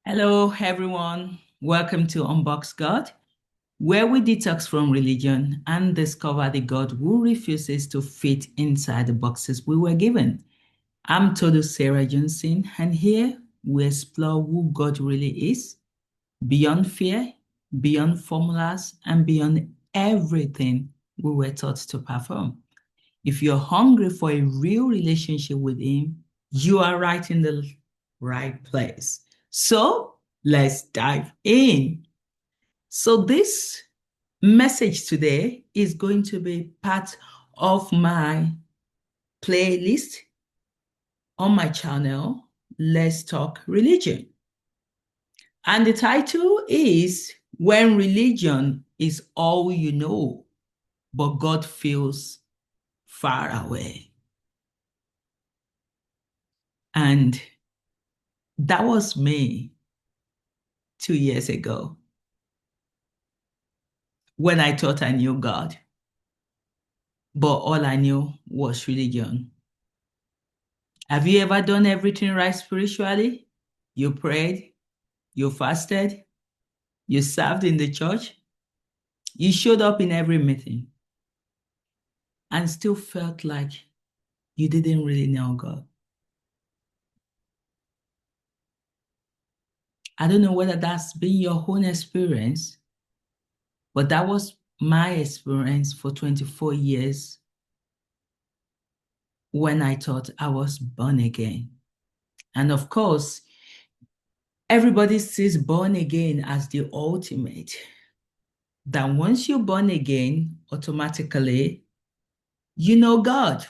Hello, everyone. Welcome to Unboxed God, where we detox from religion and discover the God who refuses to fit inside the boxes we were given. I'm Todo Sarah Johnson, and here we explore who God really is, beyond fear, beyond formulas, and beyond everything we were taught to perform. If you're hungry for a real relationship with Him, you are right in the right place. So let's dive in. So, this message today is going to be part of my playlist on my channel, Let's Talk Religion. And the title is When Religion is All You Know, but God Feels Far Away. And that was me 2 years ago when I thought I knew God, but all I knew was religion. Have you ever done everything right spiritually? You prayed, you fasted, you served in the church, you showed up in every meeting, and still felt like you didn't really know God. I don't know whether that's been your own experience, but that was my experience for 24 years when I thought I was born again. And of course, everybody sees born again as the ultimate. That once you're born again, automatically, you know God.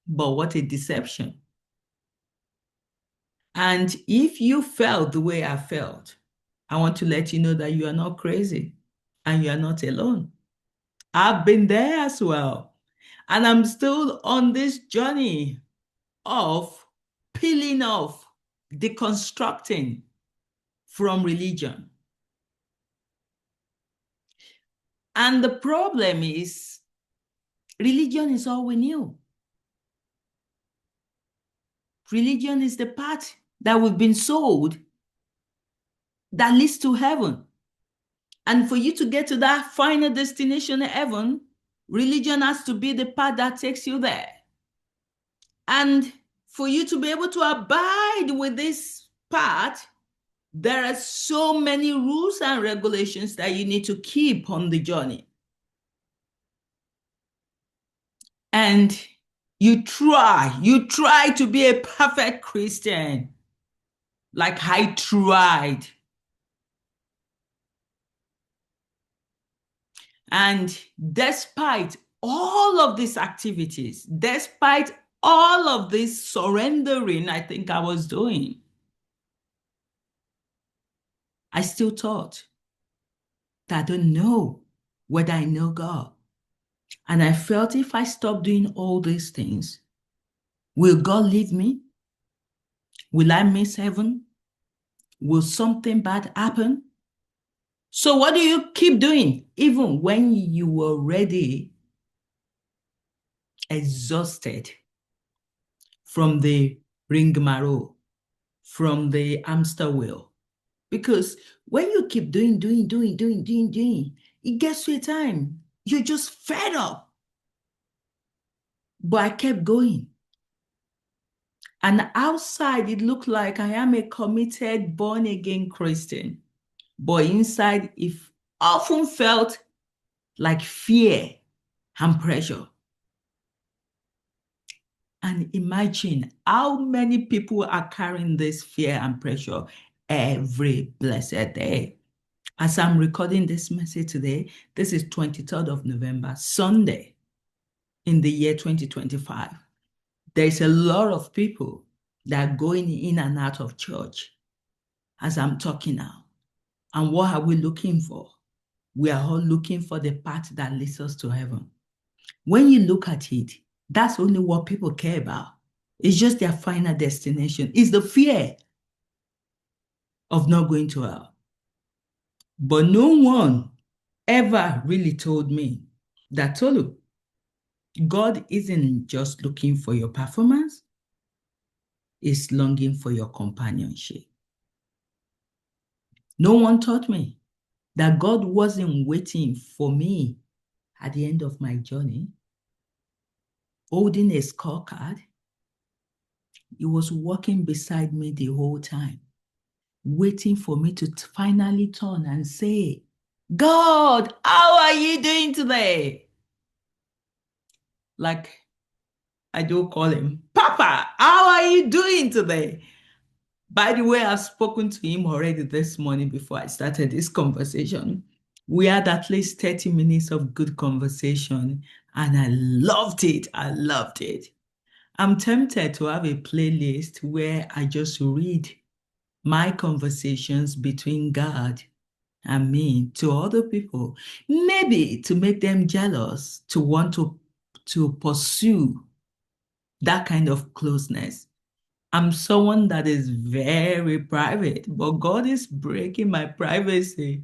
But what a deception. And if you felt the way I felt, I want to let you know that you are not crazy and you are not alone. I've been there as well. And I'm still on this journey of peeling off, deconstructing from religion. And the problem is, religion is all we knew. Religion is the path that we've been sold that leads to heaven. And for you to get to that final destination, heaven, religion has to be the path that takes you there. And for you to be able to abide with this path, there are so many rules and regulations that you need to keep on the journey. And you try to be a perfect Christian, like I tried. And despite all of these activities, despite all of this surrendering I think I was doing, I still thought that I don't know whether I know God. And I felt if I stop doing all these things, will God leave me? Will I miss heaven? Will something bad happen? So what do you keep doing even when you were already exhausted from the rigmarole, from the hamster wheel? Because when you keep doing, it gets to a time you're just fed up. But I kept going. And outside, it looked like I am a committed, born-again Christian. But inside, it often felt like fear and pressure. And imagine how many people are carrying this fear and pressure every blessed day. As I'm recording this message today, this is 23rd of November, Sunday in the year 2025. There's a lot of people that are going in and out of church as I'm talking now. And what are we looking for? We are all looking for the path that leads us to heaven. When you look at it, that's only what people care about. It's just their final destination. It's the fear of not going to hell. But no one ever really told me that, Tolu, God isn't just looking for your performance, He's longing for your companionship. No one taught me that God wasn't waiting for me at the end of my journey, holding a scorecard. He was walking beside me the whole time, waiting for me to finally turn and say, God, how are you doing today? Like I do call him, Papa, how are you doing today? By the way, I've spoken to him already this morning before I started this conversation. We had at least 30 minutes of good conversation, and I loved it. I loved it. I'm tempted to have a playlist where I just read my conversations between God and me to other people, maybe to make them jealous, to want to pursue that kind of closeness. I'm someone that is very private, but God is breaking my privacy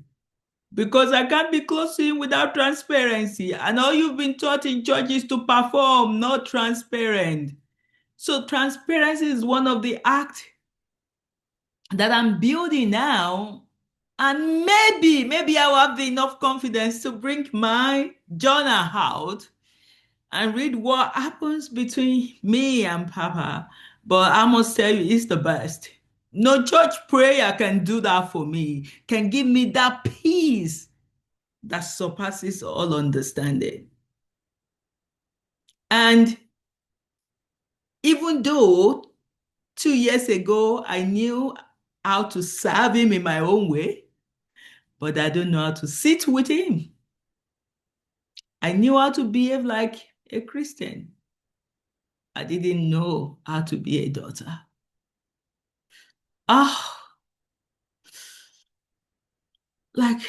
because I can't be close to Him without transparency. And all you've been taught in church is to perform, not transparent. So transparency is one of the acts that I'm building now. And maybe I will have the enough confidence to bring my journal out and read what happens between me and Papa. But I must tell you, it's the best. No church prayer can do that for me, can give me that peace that surpasses all understanding. And even though 2 years ago I knew how to serve him in my own way, but I don't know how to sit with him. I knew how to behave like a Christian. I didn't know how to be a daughter. Ah, like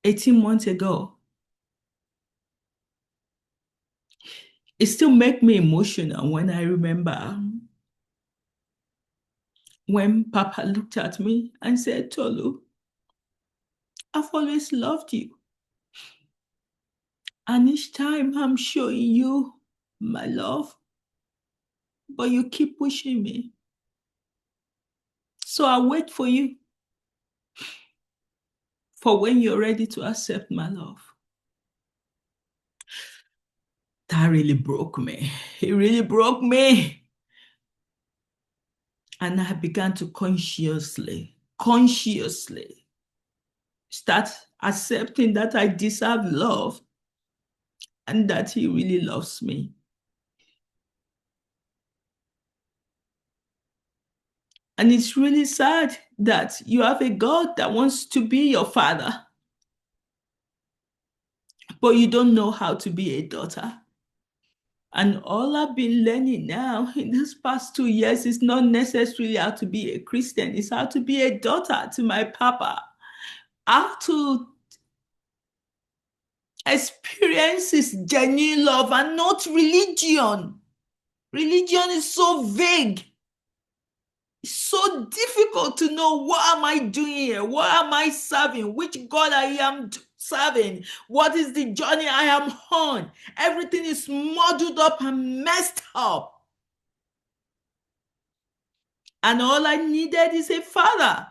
18 months ago, it still makes me emotional when I remember when Papa looked at me and said, Tolu, I've always loved you. And each time I'm showing you my love, but you keep pushing me. So I wait for you for when you're ready to accept my love. That really broke me. It really broke me. And I began to consciously start accepting that I deserve love and that he really loves me. And it's really sad that you have a God that wants to be your father, but you don't know how to be a daughter. And all I've been learning now in this past 2 years is not necessarily how to be a Christian, it's how to be a daughter to my papa, how to experience his genuine love and not religion. Religion is so vague. It's so difficult to know what am I doing here? What am I serving? Which God I am serving? What is the journey I am on? Everything is muddled up and messed up. And all I needed is a father.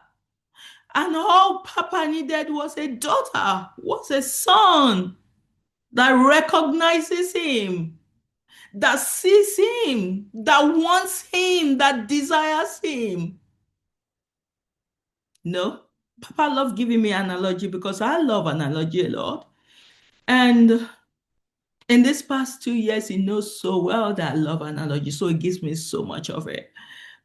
And all Papa needed was a daughter, was a son that recognizes him, that sees him, that wants him, that desires him. No, Papa loved giving me analogy because I love analogy a lot. And in this past 2 years, he knows so well that I love analogy, so he gives me so much of it.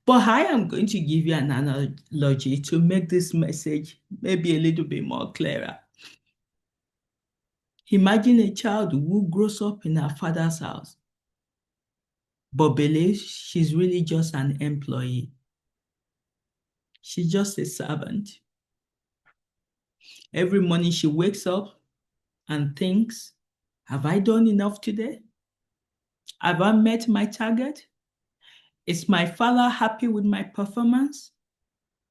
But I am going to give you an analogy to make this message maybe a little bit more clearer. Imagine a child who grows up in her father's house, but believes she's really just an employee. She's just a servant. Every morning she wakes up and thinks, have I done enough today? Have I met my target? Is my father happy with my performance?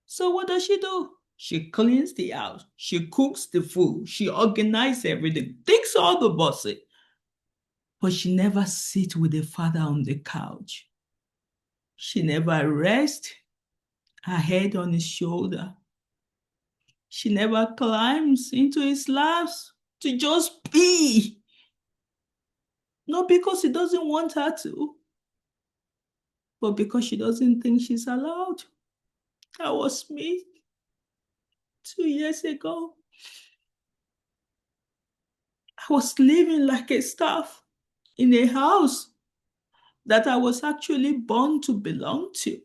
So what does she do? She cleans the house. She cooks the food. She organizes everything, takes all the bossy. But she never sits with the father on the couch. She never rests her head on his shoulder. She never climbs into his laps to just be. Not because he doesn't want her to, but because she doesn't think she's allowed. That was me 2 years ago. I was living like a staff in a house that I was actually born to belong to.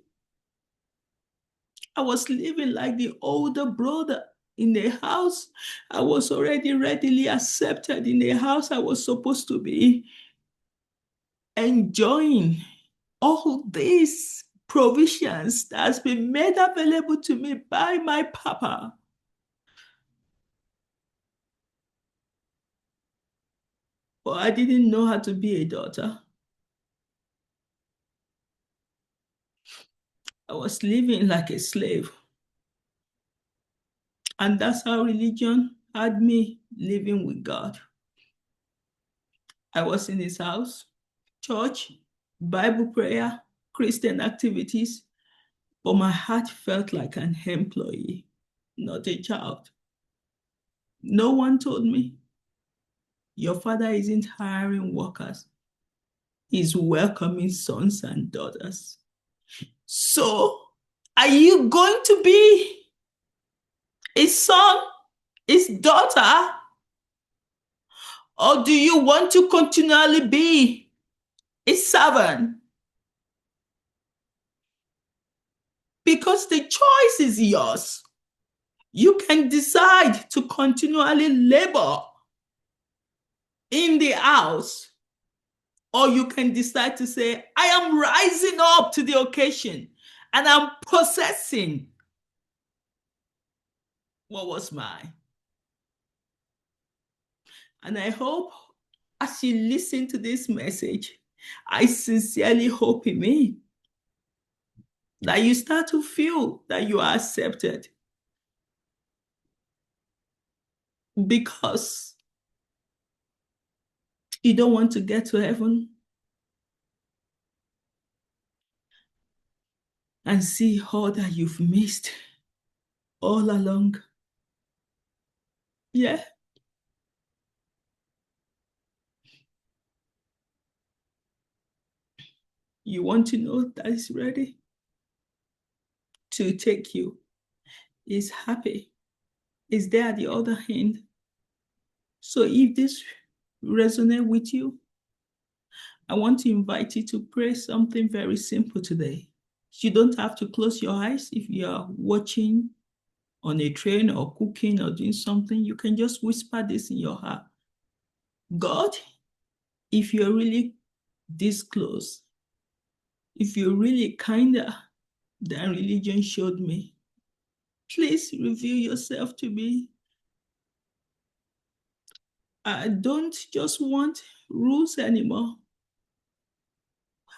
I was living like the older brother in a house. I was already readily accepted in a house I was supposed to be enjoying all these provisions that has been made available to me by my papa. But I didn't know how to be a daughter. I was living like a slave. And that's how religion had me living with God. I was in his house, church, Bible prayer, Christian activities, but my heart felt like an employee, not a child. No one told me, your father isn't hiring workers, he's welcoming sons and daughters. So, are you going to be his son, his daughter, or do you want to continually be his servant? Because the choice is yours. You can decide to continually labor in the house, or you can decide to say, I am rising up to the occasion and I'm possessing what was mine. And I hope as you listen to this message, I sincerely hope in me that you start to feel that you are accepted, because you don't want to get to heaven and see all that you've missed all along. Yeah. You want to know that He's ready to take you. He's happy. He's there at the other hand. So if this resonates with you, I want to invite you to pray something very simple today. You don't have to close your eyes. If you are watching on a train or cooking or doing something, you can just whisper this in your heart. God, if you're really this close, if you're really kinder than religion showed me, please reveal yourself to me. I don't just want rules anymore.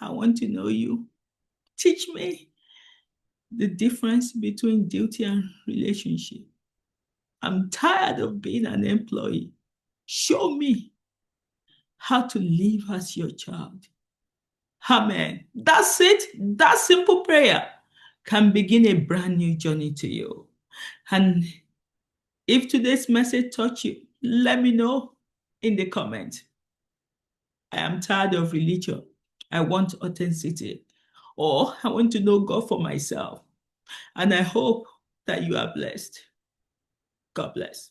I want to know you. Teach me the difference between duty and relationship. I'm tired of being an employee. Show me how to live as your child. Amen. That's it. That simple prayer can begin a brand new journey to you. And if today's message touched you, let me know in the comments. I am tired of religion. I want authenticity. Or I want to know God for myself. And I hope that you are blessed. God bless.